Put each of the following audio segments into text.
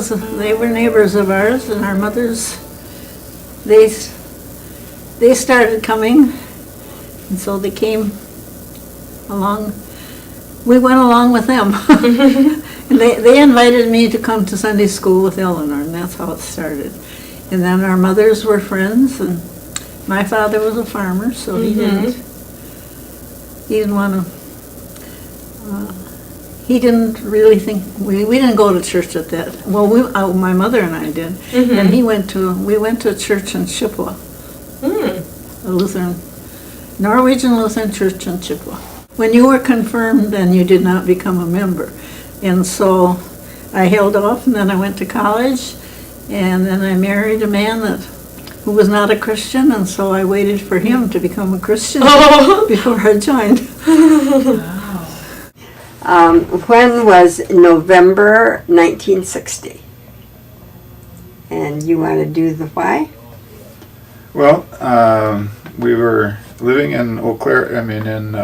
they were neighbors of ours, and our mothers, they started coming, and so they came along. We went along with them. And they invited me to come to Sunday school with Eleanor, and that's how it started. And then our mothers were friends, and my father was a farmer, so he didn't want to, he didn't really think, we didn't go to church at that. Well, my mother and I did, and we went to a church in Chippewa, a Norwegian Lutheran church in Chippewa. When you were confirmed, then you did not become a member. And so I held off, and then I went to college, and then I married a man who was not a Christian, and so I waited for him to become a Christian before I joined. When was November 1960? And you want to do the why? Well, we were living in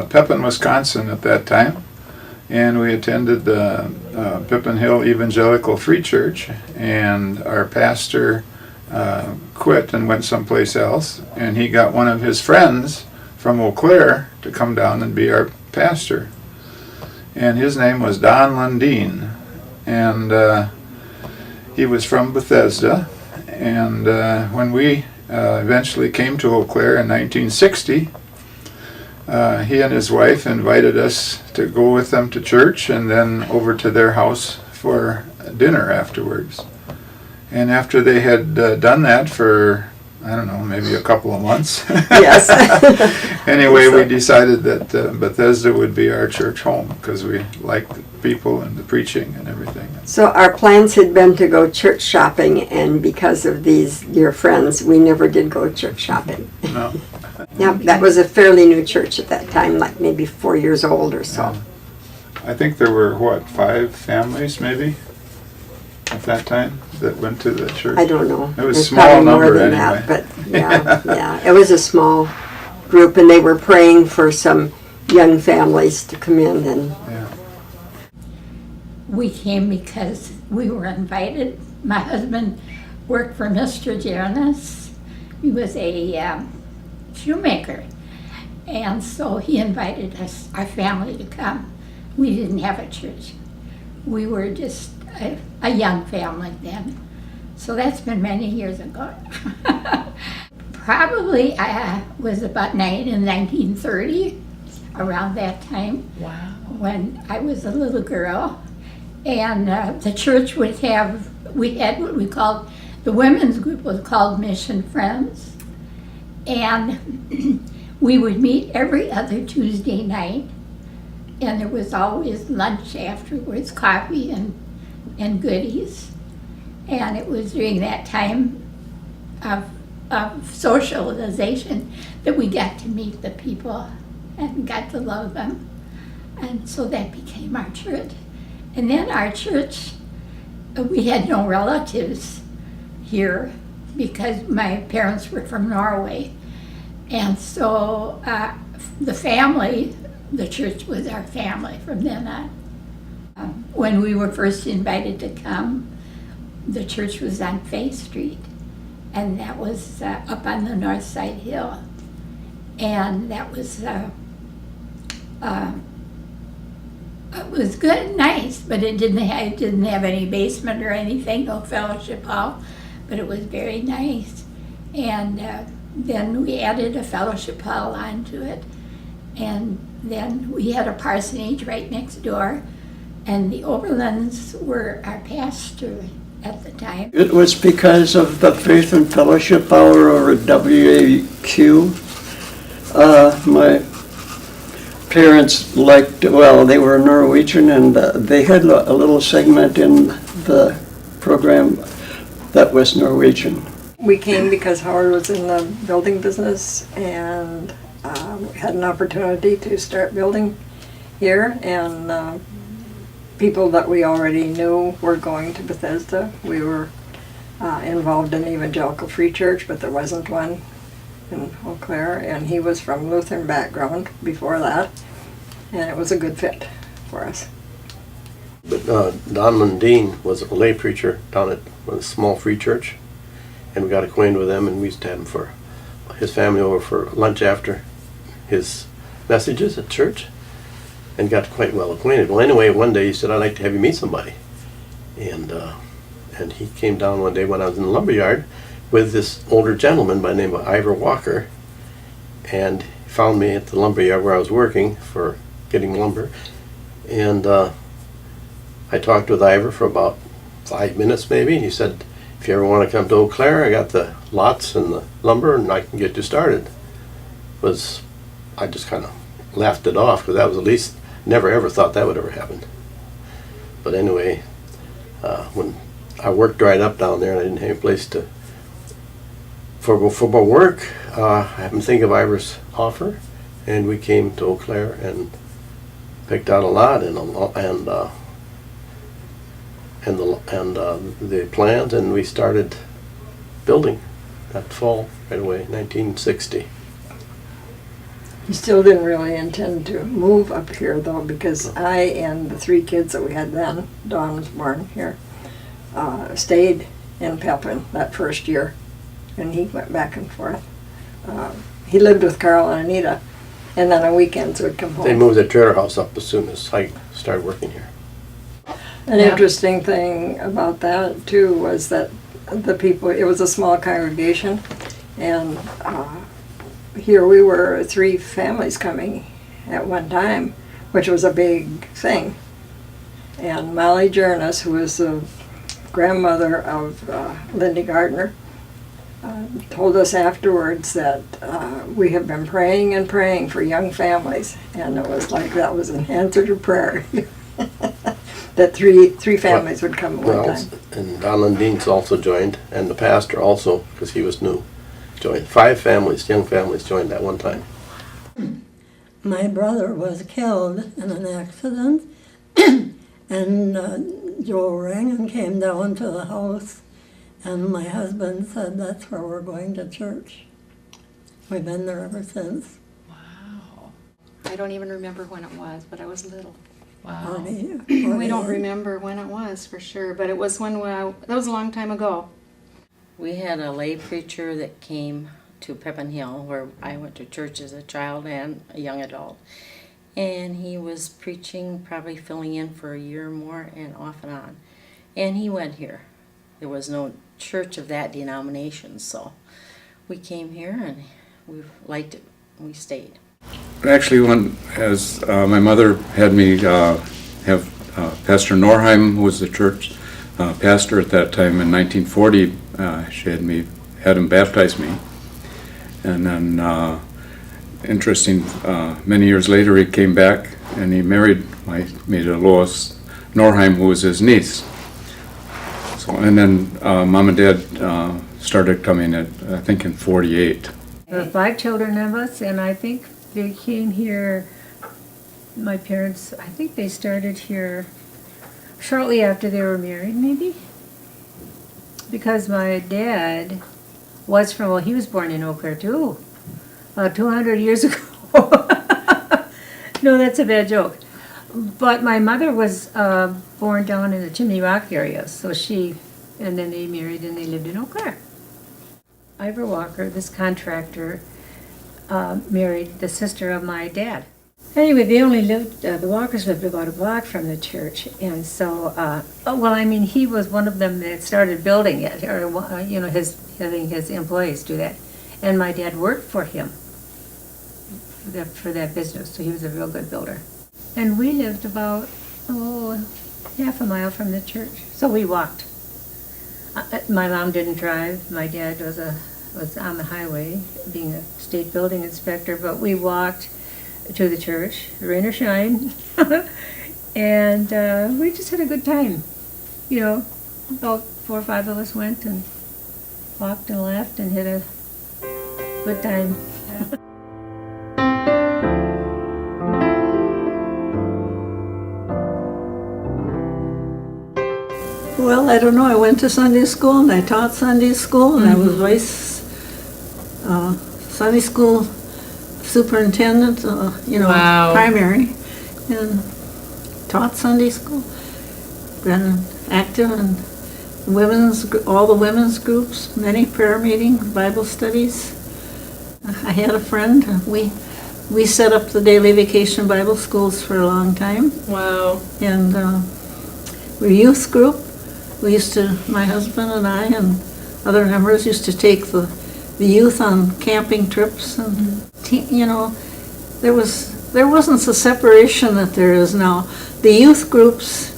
Pepin, Wisconsin at that time, and we attended the Pippin Hill Evangelical Free Church, and our pastor quit and went someplace else, and he got one of his friends from Eau Claire to come down and be our pastor. And his name was Don Lundeen, and he was from Bethesda, and when we eventually came to Eau Claire in 1960, he and his wife invited us to go with them to church and then over to their house for dinner afterwards. And after they had done that for, I don't know, maybe a couple of months. Yes. Anyway, we decided that Bethesda would be our church home because we liked the people and the preaching and everything. So our plans had been to go church shopping, and because of these dear friends, we never did go church shopping. No. Yeah, that was a fairly new church at that time, like maybe 4 years old or so. Yeah. I think there were, 5 families maybe at that time that went to the church? I don't know. It was a There's small probably more number than anyway. that, but yeah, it was a small group, and they were praying for some young families to come in. And Yeah. We came because we were invited. My husband worked for Mr. Jarnes. He was a shoemaker, and so he invited us, our family, to come. We didn't have a church. We were just a young family then. So that's been many years ago. Probably I was about 9 in 1930, around that time. Wow. When I was a little girl. And the church we had what we called, the women's group was called Mission Friends. And we would meet every other Tuesday night. And there was always lunch afterwards, coffee and goodies. And it was during that time of socialization that we got to meet the people and got to love them. And so that became our church. And then our church, we had no relatives here because my parents were from Norway. And so the family, the church was our family from then on. When we were first invited to come, the church was on Faith Street, and that was up on the north side hill. And that was it was good, nice, but it didn't have any basement or anything, no fellowship hall, but it was very nice. And then we added a fellowship hall onto it, and then we had a parsonage right next door, and the Oberlins were our pastor at the time. It was because of the Faith and Fellowship Hour or WAQ. My parents they were Norwegian, and they had a little segment in the program that was Norwegian. We came because Howard was in the building business, and we had an opportunity to start building here, and people that we already knew were going to Bethesda. We were involved in the Evangelical Free Church, but there wasn't one in Eau Claire, and he was from Lutheran background before that, and it was a good fit for us. But Don Mundine was a lay preacher down at a small free church, and we got acquainted with them, and we used to have him for his family over for lunch after his messages at church, and got quite well acquainted. Well, anyway, one day he said, "I'd like to have you meet somebody," and he came down one day when I was in the lumberyard with this older gentleman by the name of Ivor Walker, and he found me at the lumberyard where I was working for getting lumber, and I talked with Ivor for about 5 minutes maybe, and he said, "If you ever want to come to Eau Claire, I got the lots and the lumber, and I can get you started." I just kind of laughed it off, because that was at least, never ever thought that would ever happen. But anyway, when I work dried up down there and I didn't have a place for work, I happened to think of Ivor's offer, and we came to Eau Claire and picked out a lot and the plans, and we started building that fall right away, 1960. He still didn't really intend to move up here though, because I and the 3 kids that we had then, Dawn was born here, stayed in Pepin that first year, and he went back and forth. He lived with Carl and Anita, and then on weekends would come home. They moved the trailer house up as soon as I started working here. An interesting thing about that too was that the people, it was a small congregation, and here we were 3 families coming at one time, which was a big thing. And Molly Jernis, who was the grandmother of Lindy Gardner, told us afterwards that we have been praying and praying for young families, and it was like that was an answer to prayer. That three families would come at one time. And Don Lundine's also joined, and the pastor also, because he was new, joined. 5 families, young families joined at one time. My brother was killed in an accident, and Joe rang and came down to the house, and my husband said, "That's where we're going to church." We've been there ever since. Wow. I don't even remember when it was, but I was little. Wow. We don't remember when it was for sure, but it was that was a long time ago. We had a lay preacher that came to Pepin Hill, where I went to church as a child and a young adult. And he was preaching, probably filling in for a year or more, and off and on. And he went here. There was no church of that denomination, so we came here and we liked it. We stayed. Actually, as my mother had me have Pastor Norheim, who was the church pastor at that time in 1940, she had him baptize me, and then interesting, many years later he came back and he married my Lois Norheim, who was his niece. So, and then Mom and Dad started coming at, I think, in 48. There were 5 children of us, and I think they came here, my parents, I think they started here shortly after they were married, maybe? Because my dad was he was born in Eau Claire too, about 200 years ago. No, that's a bad joke. But my mother was born down in the Chimney Rock area, so and then they married and they lived in Eau Claire. Ivor Walker, this contractor, married the sister of my dad. Anyway, they only lived, the Walkers lived about a block from the church, and so, he was one of them that started building it, or, having his employees do that. And my dad worked for him for that business, so he was a real good builder. And we lived about, half a mile from the church, so we walked. My mom didn't drive. My dad was on the highway, being a state building inspector, but we walked to the church, rain or shine, and we just had a good time. About 4 or 5 of us went and walked and laughed and had a good time. Well, I don't know. I went to Sunday school and I taught Sunday school, and I was vice Sunday school superintendent, Wow. primary, and taught Sunday school. been active in all the women's groups, many prayer meetings, Bible studies. I had a friend, we set up the daily vacation Bible schools for a long time. Wow. And we're a youth group. We used to, my husband and I and other members used to take the youth on camping trips, and you know, there wasn't the separation that there is now. The youth groups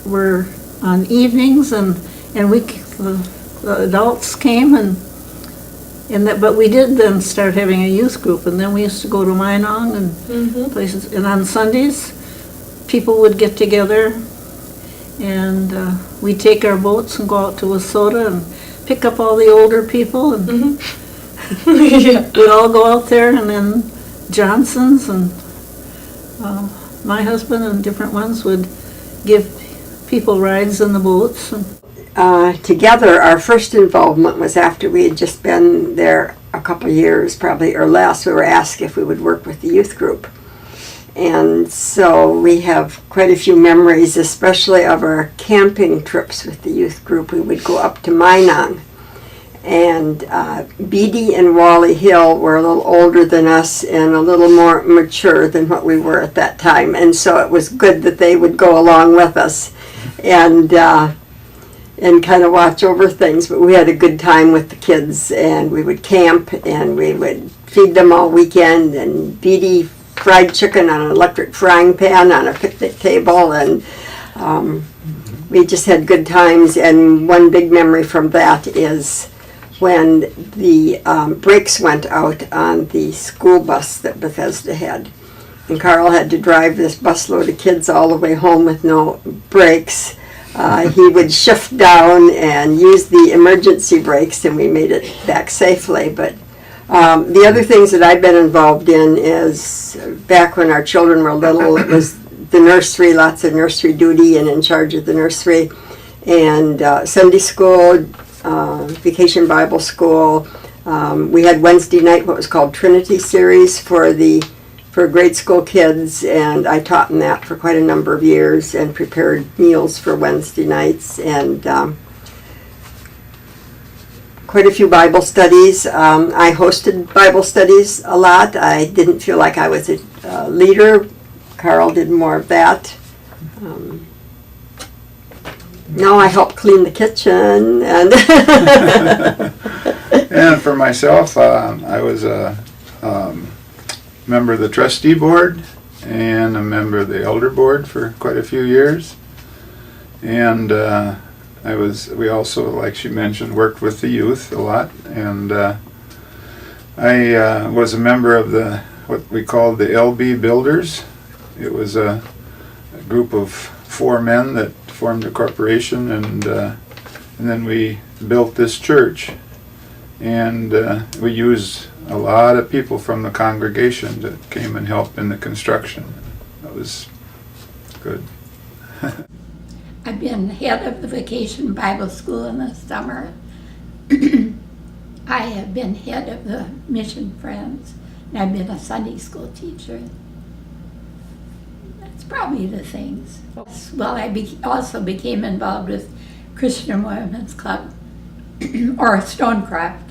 were on evenings, and the adults came, but we did then start having a youth group, and then we used to go to Minong and places. And on Sundays, people would get together, and we'd take our boats and go out to Wissota and pick up all the older people, and we'd all go out there, and then Johnson's and my husband and different ones would give people rides in the boats. Together, our first involvement was after we had just been there a couple of years, probably, or less. We were asked if we would work with the youth group. And so we have quite a few memories, especially of our camping trips with the youth group. We would go up to Minong. And Beatty and Wally Hill were a little older than us and a little more mature than what we were at that time. And so it was good that they would go along with us and kind of watch over things. But we had a good time with the kids, and we would camp, and we would feed them all weekend, and Beatty fried chicken on an electric frying pan on a picnic table, and we just had good times. And one big memory from that is when the brakes went out on the school bus that Bethesda had. And Carl had to drive this busload of kids all the way home with no brakes. He would shift down and use the emergency brakes, and we made it back safely. But the other things that I've been involved in is back when our children were little, it was the nursery, lots of nursery duty and in charge of the nursery, and Sunday school, Vacation Bible School. We had Wednesday night what was called Trinity Series for grade school kids, and I taught in that for quite a number of years and prepared meals for Wednesday nights, and quite a few Bible studies. I hosted Bible studies a lot. I didn't feel like I was a leader. Carl did more of that. Now I help clean the kitchen, and and for myself, I was a member of the trustee board and a member of the elder board for quite a few years. And we also, like she mentioned, worked with the youth a lot. And I was a member of what we called the LB Builders. It was a group of 4 men that formed a corporation, and then we built this church. And we used a lot of people from the congregation that came and helped in the construction. That was good. I've been head of the Vacation Bible School in the summer. I have been head of the Mission Friends, and I've been a Sunday school teacher. That's probably the things. Well, I also became involved with Christian Women's Club, or Stonecraft,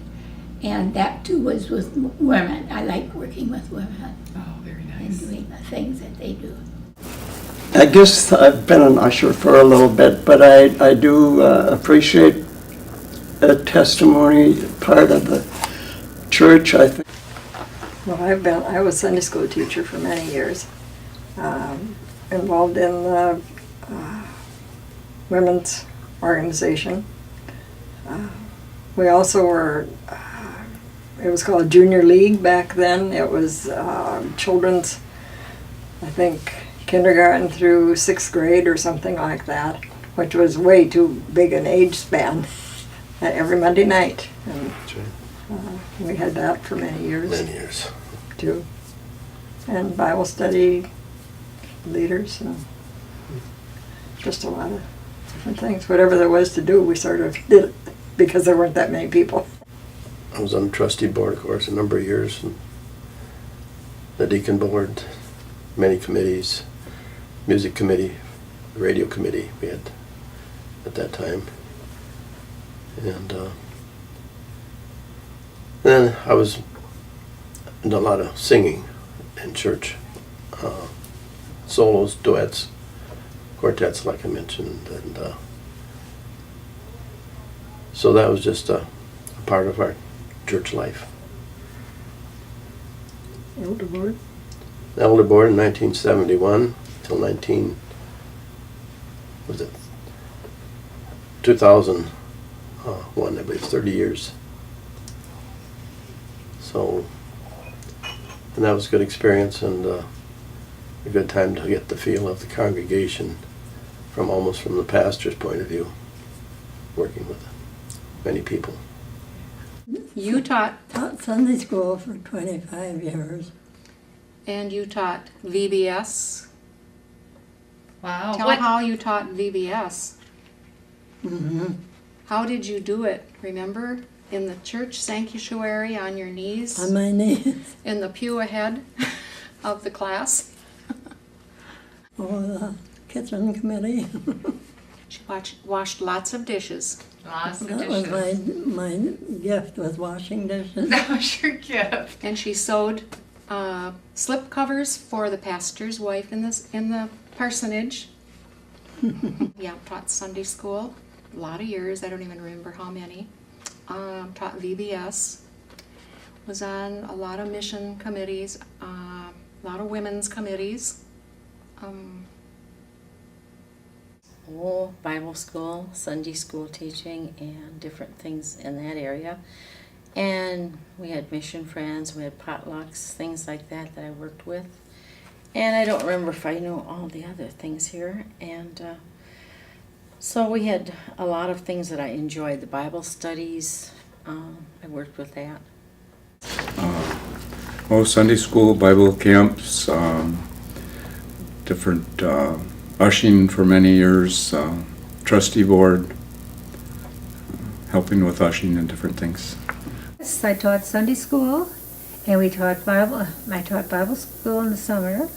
and that too was with women. I like working with women. Oh, very nice. And doing the things that they do. I guess I've been an usher for a little bit, but I do appreciate a testimony part of the church, I think. Well, I was Sunday school teacher for many years, involved in the women's organization. We also were, it was called Junior League back then. It was children's, I think, kindergarten through 6th grade or something like that, which was way too big an age span, every Monday night. And we had that for many years. Many years. Too. And Bible study leaders and just a lot of different things. Whatever there was to do, we sort of did it because there weren't that many people. I was on the trustee board, of course, a number of years, and the deacon board, many committees, music committee radio committee we had at that time. And then I was in a lot of singing in church, solos, duets, quartets, like I mentioned, and so that was just a part of our church life. Elder board? Elder board in 1971 till 2001, I believe, 30 years. So, and that was a good experience and a good time to get the feel of the congregation almost from the pastor's point of view, working with many people. You taught, Taught Sunday school for 25 years. and you taught VBS. Wow. Tell how you taught VBS. Mm-hmm. How did you do it? Remember? In the church sanctuary on your knees? On my knees. In the pew ahead of the class? Oh, the kitchen committee. She washed lots of dishes. Lots of That was my gift, was washing dishes. That was your gift. And she sewed slip covers for the pastor's wife in the parsonage. Yeah, taught Sunday school. A lot of years, I don't even remember how many. Taught VBS. Was on a lot of mission committees, a lot of women's committees. Bible school, Sunday school teaching, and different things in that area. And we had mission friends, we had potlucks, things like that I worked with. And I don't remember if I know all the other things here. And so we had a lot of things that I enjoyed. The Bible studies, I worked with that. Sunday school, Bible camps, different ushering for many years, trustee board, helping with ushering and different things. Yes, I taught Sunday school, and we taught Bible. I taught Bible school in the summer,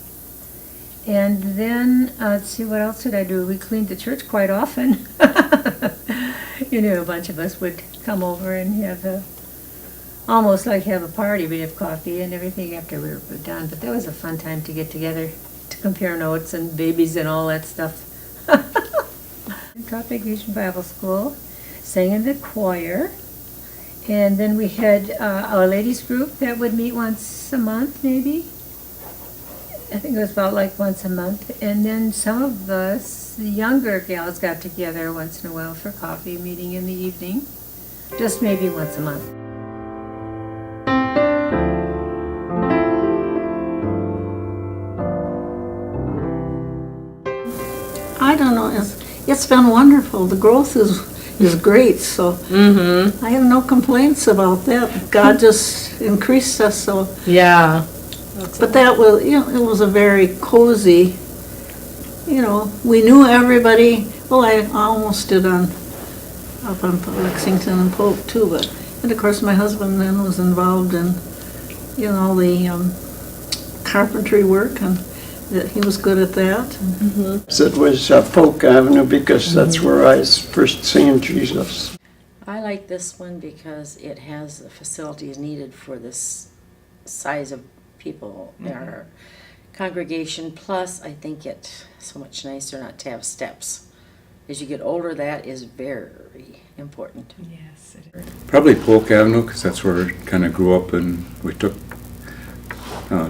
and then let's see, what else did I do? We cleaned the church quite often. A bunch of us would come over and have almost like have a party. We'd have coffee and everything after we were done. But that was a fun time to get together to compare notes and babies and all that stuff. Taught Vacation Bible School, sang in the choir. And then we had our ladies group that would meet once a month, maybe. I think it was about like once a month. And then some of us, the younger gals, got together once in a while for coffee, meeting in the evening. Just maybe once a month. I don't know, it's been wonderful. The growth is great, so I have no complaints about that. God just increased us, so. Yeah. But that was, it was a very cozy, we knew everybody. Well, I almost did up on Lexington and Polk too, and of course my husband then was involved in, the carpentry work, and that he was good at that. So it was Polk Avenue because that's where I first seen Jesus. I like this one because it has the facilities needed for this size of people in our congregation. Plus, I think it's so much nicer not to have steps. As you get older, that is very important. Yes, it is. Probably Polk Avenue, because that's where I kind of grew up, and we took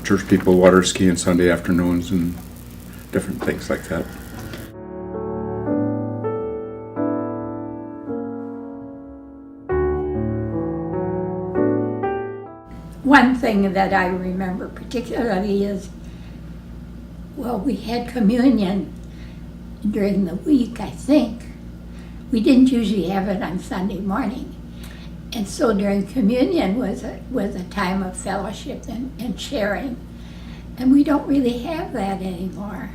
church people water skiing Sunday afternoons and different things like that. One thing that I remember particularly is, we had communion during the week, I think. We didn't usually have it on Sunday morning. And so during communion was a time of fellowship and sharing. And we don't really have that anymore.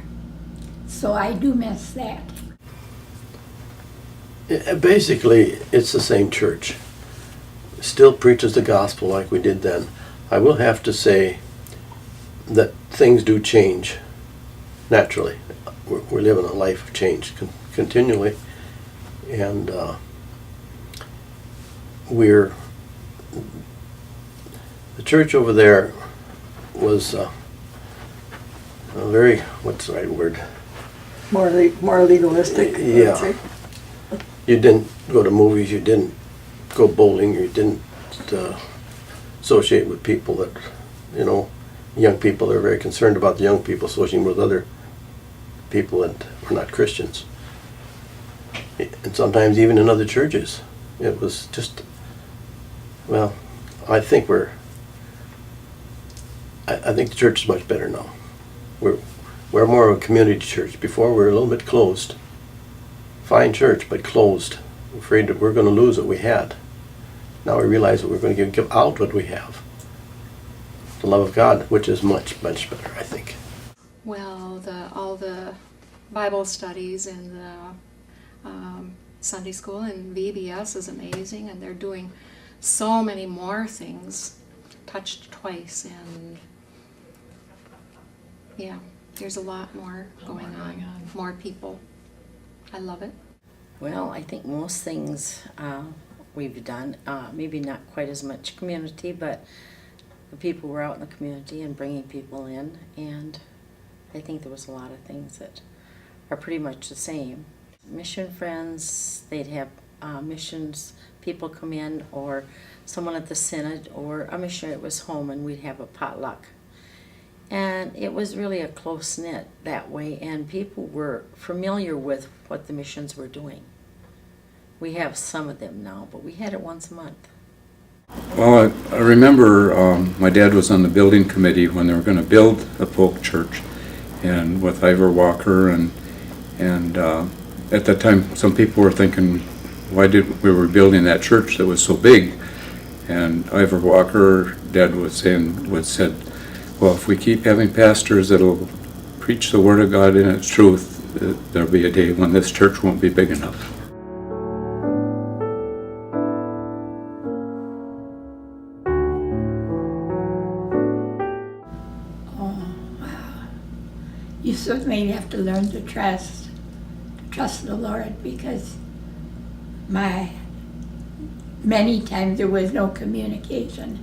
So I do miss that. Basically, it's the same church. Still preaches the gospel like we did then. I will have to say that things do change. naturally. We're living a life of change continually, and the church over there was a very, what's the right word? More legalistic, I would Yeah. say. You didn't go to movies, you didn't go bowling, you didn't associate with people that, young people. They're very concerned about the young people associating with other people that were not Christians. And sometimes even in other churches. It was just, well, I think I think the church is much better now. We're more of a community church. Before we were a little bit closed. Fine church, but closed. Afraid that we're going to lose what we had. Now we realize that we're going to give out what we have. The love of God, which is much, much better, I think. Well, all the Bible studies and the Sunday school and VBS is amazing, and they're doing so many more things, touched twice, and yeah, there's a lot more going on, more people. I love it. Well, I think most things we've done, maybe not quite as much community, but the people were out in the community and bringing people in, and I think there was a lot of things that are pretty much the same. Mission friends, they'd have missions people come in, or someone at the synod, or a missionary that was home, and we'd have a potluck. And it was really a close-knit that way, and people were familiar with what the missions were doing. We have some of them now, but we had it once a month. Well, I remember my dad was on the building committee when they were going to build the Polk Church, and with Ivor Walker, and at that time some people were thinking, why did we were building that church that was so big? And Ivor Walker, Dad said, well, if we keep having pastors that'll preach the Word of God in its truth, there'll be a day when this church won't be big enough. You certainly have to learn to trust the Lord, because many times there was no communication,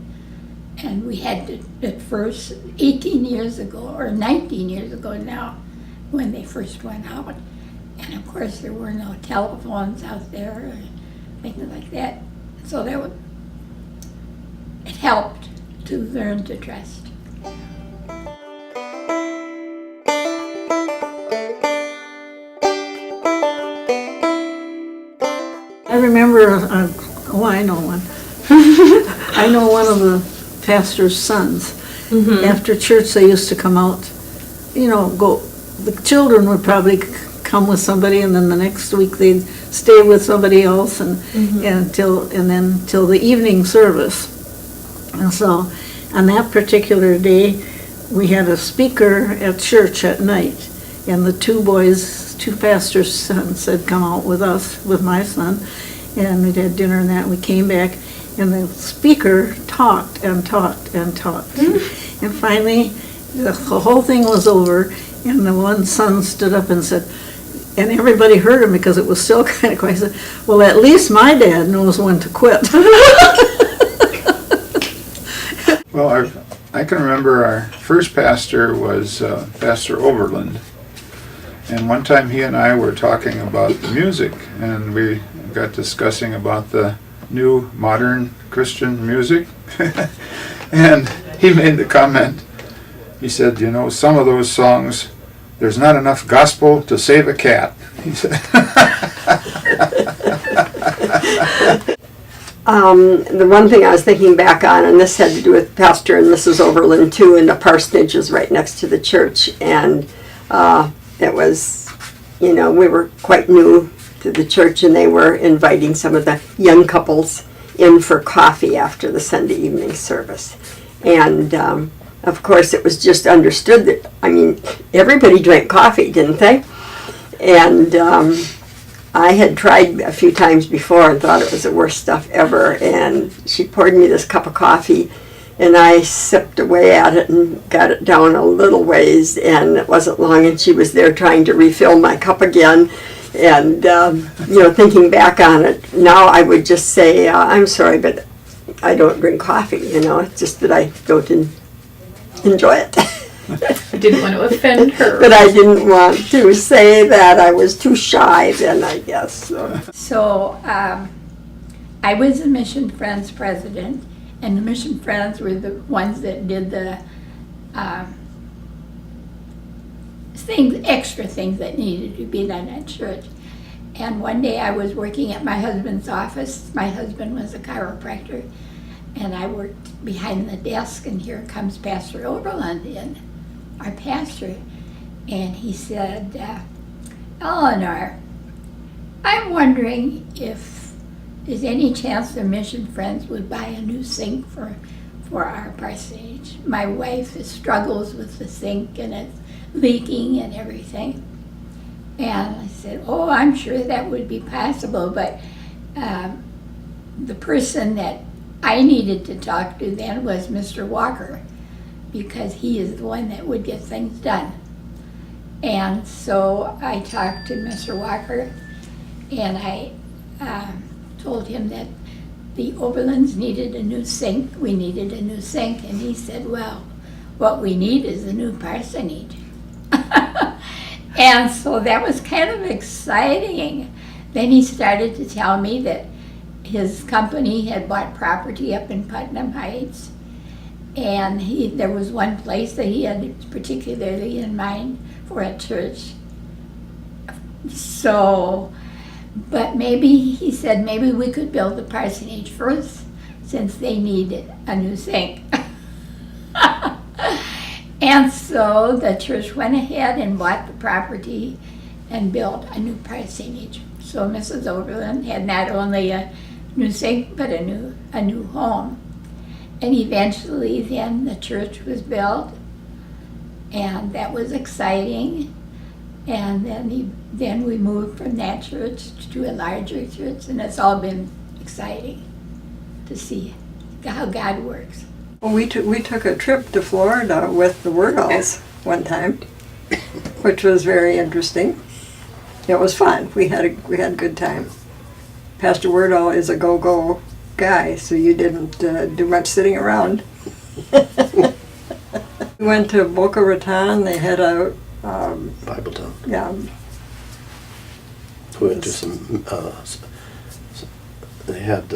and we had to, at first, 18 years ago or 19 years ago now, when they first went out, and of course there were no telephones out there or things like that, so it helped to learn to trust. I remember, I know one. I know one of the pastor's sons. Mm-hmm. After church, they used to come out, the children would probably come with somebody, and then the next week they'd stay with somebody else, and then till the evening service. And so on that particular day, we had a speaker at church at night, and the two pastors' sons had come out with us, with my son, and we'd had dinner and that, and we came back, and the speaker talked and talked and talked. Mm-hmm. And finally, the whole thing was over, and the one son stood up and said, and everybody heard him because it was still kind of quiet, he said, well, at least my dad knows when to quit. Well, I can remember our first pastor was Pastor Overland. And one time he and I were talking about music, and we got discussing about the new modern Christian music. And he made the comment, he said, some of those songs, there's not enough gospel to save a cat, he said. The one thing I was thinking back on, and this had to do with Pastor and Mrs. Overland too, and the parsonage is right next to the church, and it was, we were quite new to the church, and they were inviting some of the young couples in for coffee after the Sunday evening service. And of course it was just understood that, everybody drank coffee, didn't they? And I had tried a few times before and thought it was the worst stuff ever, and she poured me this cup of coffee, And I sipped away at it and got it down a little ways, and it wasn't long, and she was there trying to refill my cup again. And, thinking back on it, now I would just say, I'm sorry, but I don't drink coffee, it's just that I don't enjoy it. I didn't want to offend her. But I didn't want to say that. I was too shy then, I guess. So I was the Mission Friends president, and the Mission Friends were the ones that did the extra things that needed to be done at church. And one day I was working at my husband's office. My husband was a chiropractor, and I worked behind the desk, and here comes Pastor Oberlund in, our pastor, and he said, Eleanor, I'm wondering if there's any chance the Mission Friends would buy a new sink for our parsonage. My wife struggles with the sink, and it's leaking and everything. And I said, oh, I'm sure that would be possible, but the person that I needed to talk to then was Mr. Walker, because he is the one that would get things done. And so I talked to Mr. Walker, and I told him that the Oberlands needed a new sink. We needed a new sink, and he said, well, what we need is a new parsonage. And so that was kind of exciting. Then he started to tell me that his company had bought property up in Putnam Heights, and there was one place that he had particularly in mind for a church. So, but maybe, he said, maybe we could build the parsonage first, since they needed a new sink. And so the church went ahead and bought the property and built a new parsonage. So Mrs. Oberlund had not only a new sink, but a new home. And eventually then the church was built, and that was exciting. And then we moved from that church to a larger church, and it's all been exciting to see how God works. Well, we took a trip to Florida with the Wordalls one time, which was very interesting. It was fun. We had a good time. Pastor Wordall is a go-go guy, so you didn't do much sitting around. We went to Boca Raton. They had a Bible Town. yeah. We went to some. They had.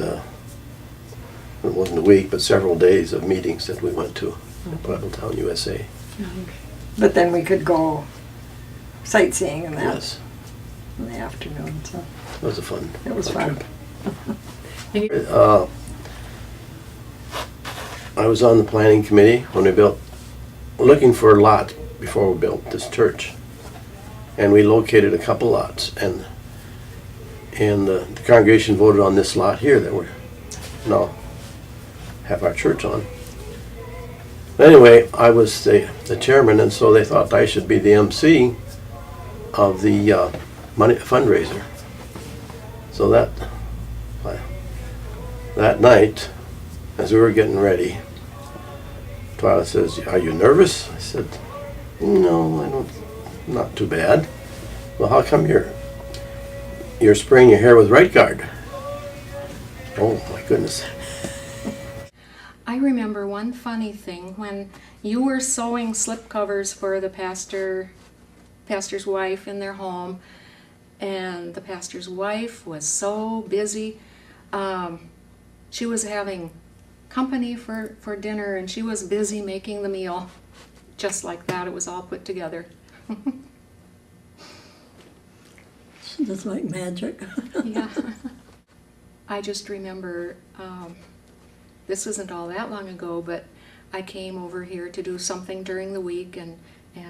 It wasn't a week, but several days of meetings that we went to Bible Town, USA. But then we could go sightseeing and that Yes, in the afternoon. So it was a fun. it was fun. Trip. I was on the planning committee when we built, looking for a lot before we built this church, and we located a couple lots, and the congregation voted on this lot here that we're now have our church on. Anyway, I was the chairman, and so they thought I should be the MC of the money fundraiser. So that night, as we were getting ready, Twyla says, "Are you nervous?" I said, "No, I don't. Not too bad." "Well, how come you're spraying your hair with Right Guard?" Oh my goodness. I remember one funny thing when you were sewing slipcovers for the pastor's wife in their home, and the pastor's wife was so busy. She was having company for dinner, and she was busy making the meal. Just like that, it was all put together. Just like magic. Yeah. I just remember, this isn't all that long ago, but I came over here to do something during the week, and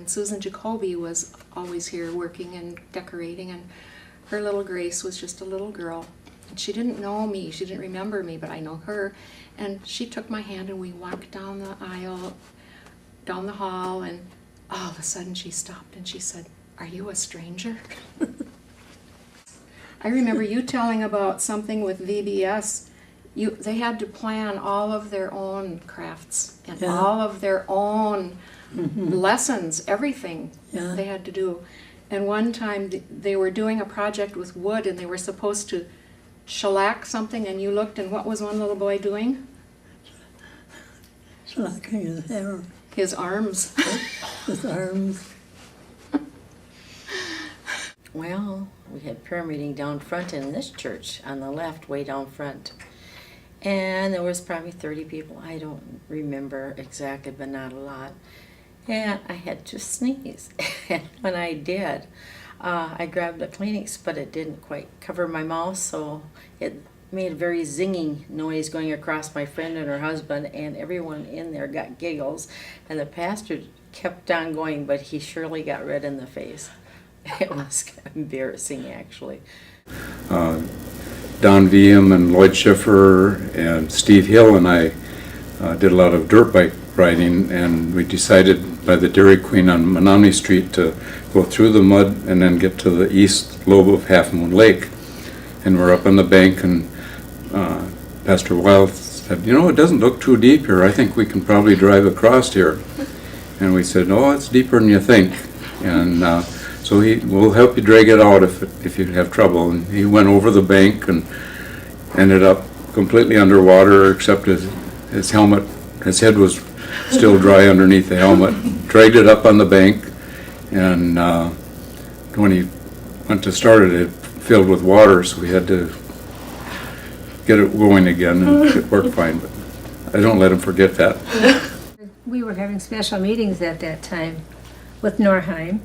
Susan Jacoby was always here working and decorating, and her little Grace was just a little girl. And she didn't know me, she didn't remember me, but I know her. And she took my hand and we walked down the aisle, down the hall, and all of a sudden she stopped and she said, "Are you a stranger?" I remember you telling about something with VBS. they had to plan all of their own crafts and Yeah. all of their own lessons, everything Yeah. they had to do. And one time they were doing a project with wood and they were supposed to shellac something, and you looked, and what was one little boy doing? Slacking his hair, His arms. his arms. Well, we had prayer meeting down front in this church on the left, way down front. And there was probably 30 people. I don't remember exactly, but not a lot. And I had to sneeze. And when I did, I grabbed a Kleenex, but it didn't quite cover my mouth, so it made a very zinging noise going across my friend and her husband, and everyone in there got giggles. And the pastor kept on going, but he surely got red in the face. It was embarrassing, actually. Don Wiem and Lloyd Schiffer and Steve Hill and I did a lot of dirt bike riding, and we decided by the Dairy Queen on Menominee Street to go through the mud and then get to the east lobe of Half Moon Lake. And we're up on the bank, and Pastor Wild said, "You know, it doesn't look too deep here. I think we can probably drive across here." And we said, "No, it's deeper than you think." And so we'll help you drag it out if you have trouble. And he went over the bank and ended up completely underwater, except his helmet, his head was still dry underneath the helmet. Dragged it up on the bank, and when he went to start it, it filled with water, so we had to get it going again, and it worked fine. But I don't let him forget that. We were having special meetings at that time with Norheim.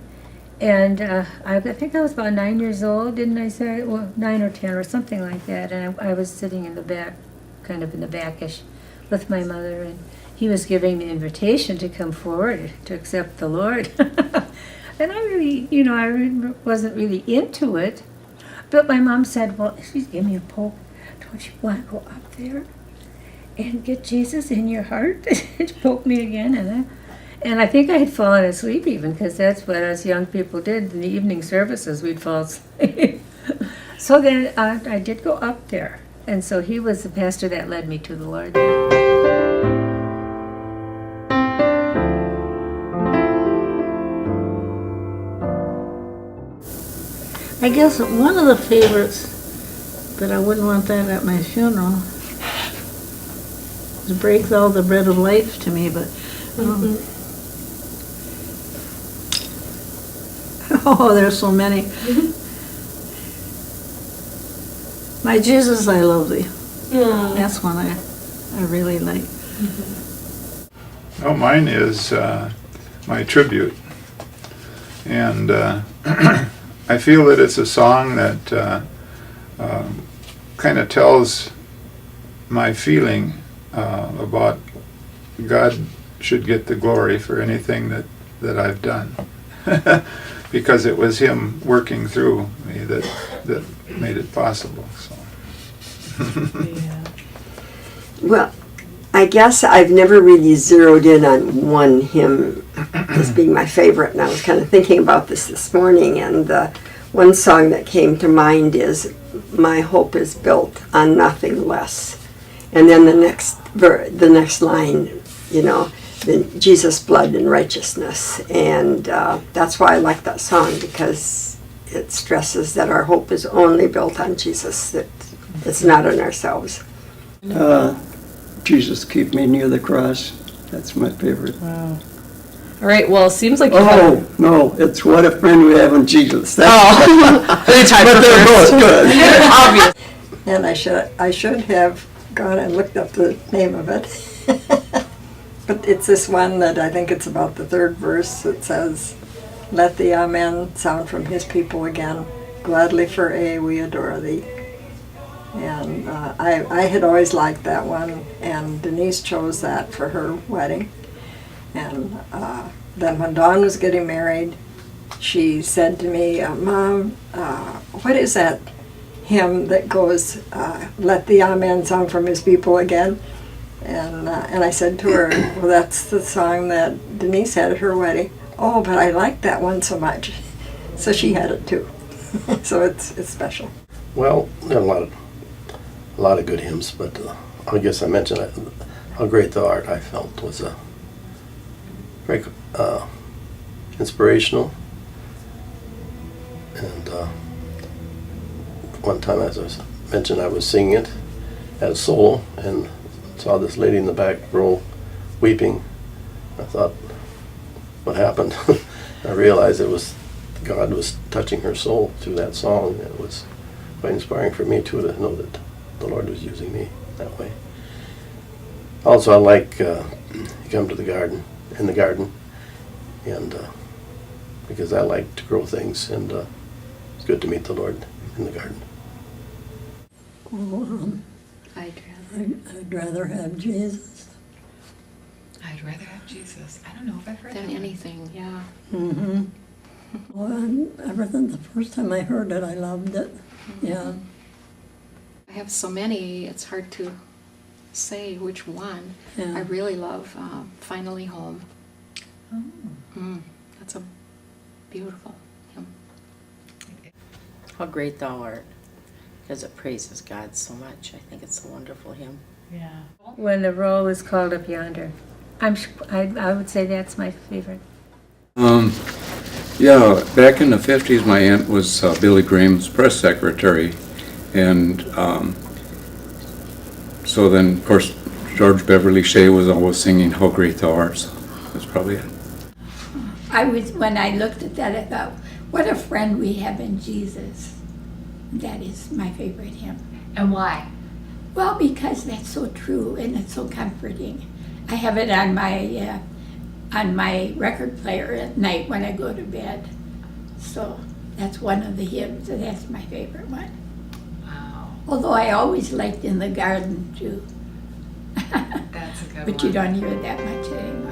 And I think I was about 9 years old, didn't I say? Well, 9 or 10 or something like that. And I was sitting in the back, kind of in the backish, with my mother. And he was giving the invitation to come forward to accept the Lord. And I really, I wasn't really into it. But my mom said, "Well, she's giving me a poke. Don't you want to go up there and get Jesus in your heart?" She poked me again, and I think I had fallen asleep even, because that's what us young people did in the evening services. We'd fall asleep. So then I did go up there, and so he was the pastor that led me to the Lord. I guess one of the favorites, but I wouldn't want that at my funeral, is "Break Thou the Bread of Life" to me, but oh, there's so many. "My Jesus, I love thee." That's one I really like. Oh, mine is my tribute. And I feel that it's a song that kind of tells my feeling about God should get the glory for anything that I've done. Because it was Him working through me that made it possible. So. Well, I guess I've never really zeroed in on one hymn as being my favorite, and I was kind of thinking about this morning, and the one song that came to mind is "My Hope is Built on Nothing Less." And then the next line, the Jesus' blood and righteousness. And that's why I like that song, because it stresses that our hope is only built on Jesus, that it's not on ourselves. Jesus, keep me near the cross. That's my favorite. Wow. All right, well, it seems like Oh, no, it's "What a Friend We Have in Jesus." That's but they're both good. obvious. And I should have gone and looked up the name of it. But it's this one that I think it's about the third verse. It says, "Let the Amen sound from His people again. Gladly for aye we adore thee." And I had always liked that one, and Denise chose that for her wedding. And then when Dawn was getting married, she said to me, "Mom, what is that hymn that goes, let the Amen sound from His people again?" And I said to her, "Well, that's the song that Denise had at her wedding." "Oh, but I like that one so much." So she had it too. So it's special. Well, there are a lot of good hymns, but I guess I mentioned it, how great thou art, I felt was a very inspirational. And one time, as I mentioned, I was singing it as solo and saw this lady in the back row weeping. I thought, what happened? I realized it was God was touching her soul through that song. It was quite inspiring for me too to know that the Lord was using me that way. Also, I like you come to the garden, in the garden, and because I like to grow things, and it's good to meet the Lord in the garden. Oh, I'd rather have Jesus. I'd rather have Jesus. I don't know if I've heard Than that. anything, yeah. Mm-hmm. Well, everything, the first time I heard it, I loved it. Yeah. I have so many, it's hard to say which one. Yeah. I really love Finally Home. Oh. That's a beautiful hymn. How great thou art, because it praises God so much. I think it's a wonderful hymn. Yeah. When the roll is called up yonder. I would say that's my favorite. Yeah, back in the 50s, my aunt was Billy Graham's press secretary, and so then, of course, George Beverly Shea was always singing "How Great Thou Art." So that's probably it. When I looked at that, I thought, what a friend we have in Jesus. That is my favorite hymn. And why? Well, because that's so true and it's so comforting. I have it on my record player at night when I go to bed. So that's one of the hymns, and that's my favorite one. Wow. Although I always liked In the Garden too. That's a good one. But you don't hear it that much anymore.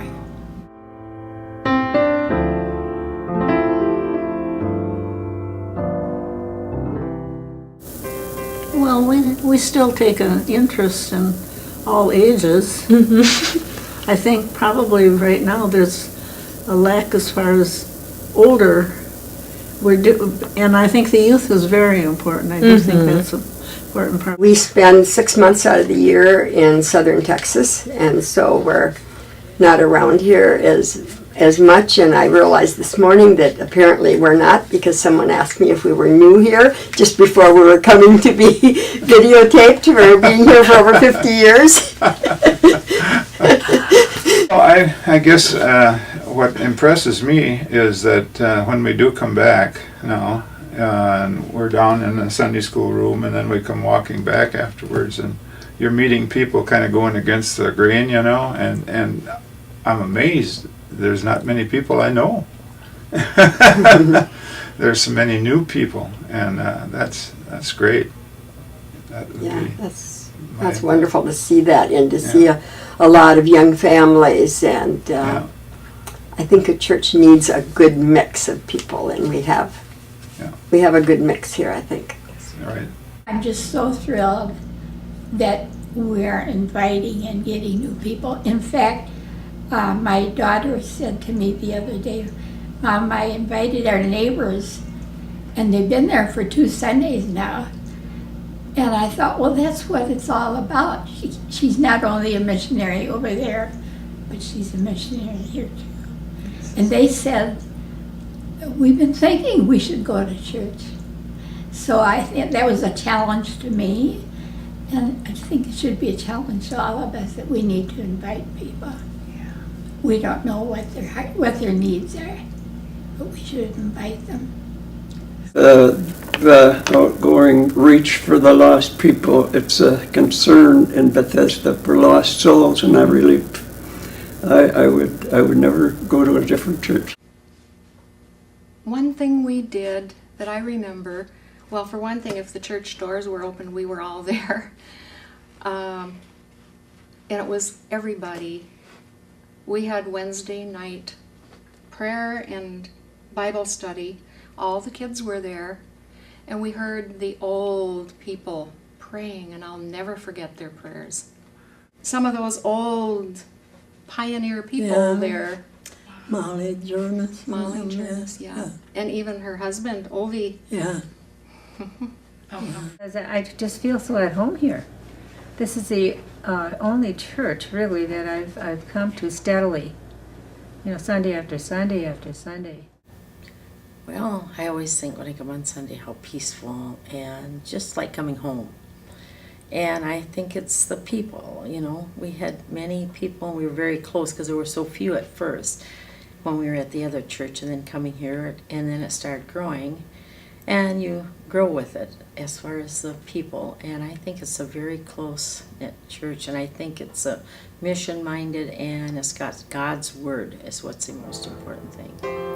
Well, we still take an interest in all ages. I think probably right now there's a lack as far as older. And I think the youth is very important. I do think that's an important part. We spend 6 months out of the year in southern Texas, and so we're not around here as much. And I realized this morning that apparently we're not, because someone asked me if we were new here just before we were coming to be videotaped for being here for over 50 years. Well, I guess what impresses me is that when we do come back now, and we're down in the Sunday school room, and then we come walking back afterwards, and you're meeting people kind of going against the grain, you know, and I'm amazed. There's not many people I know. There's so many new people, and that's great. That would Yeah, be that's wonderful to see that, and to see a lot of young families, and I think a church needs a good mix of people, and we have a good mix here, I think. Right. I'm just so thrilled that we're inviting and getting new people. In fact, my daughter said to me the other day, Mom, I invited our neighbors, and they've been there for 2 Sundays now. And I thought, well, that's what it's all about. She's not only a missionary over there, but she's a missionary here too. And they said, we've been thinking we should go to church. So I think that was a challenge to me, and I think it should be a challenge to all of us that we need to invite people. Yeah. We don't know what their needs are, but we should invite them. The outgoing reach for the lost people, it's a concern in Bethesda for lost souls, and I would never go to a different church. One thing we did that I remember, well, for one thing, if the church doors were open, we were all there. And it was everybody. We had Wednesday night prayer and Bible study. All the kids were there. And we heard the old people praying, and I'll never forget their prayers. Some of those old pioneer people there. Molly Jonas. Molly Jonas, yeah. And even her husband, Ovi. Yeah. I just feel so at home here. This is the only church really that I've come to steadily. You know, Sunday after Sunday after Sunday. Well, I always think when I come on Sunday how peaceful and just like coming home. And I think it's the people, you know. We had many people and we were very close because there were so few at first when we were at the other church and then coming here, and then it started growing. And you grow with it as far as the people. And I think it's a very close-knit church, and I think it's a mission-minded, and it's got God's word is what's the most important thing.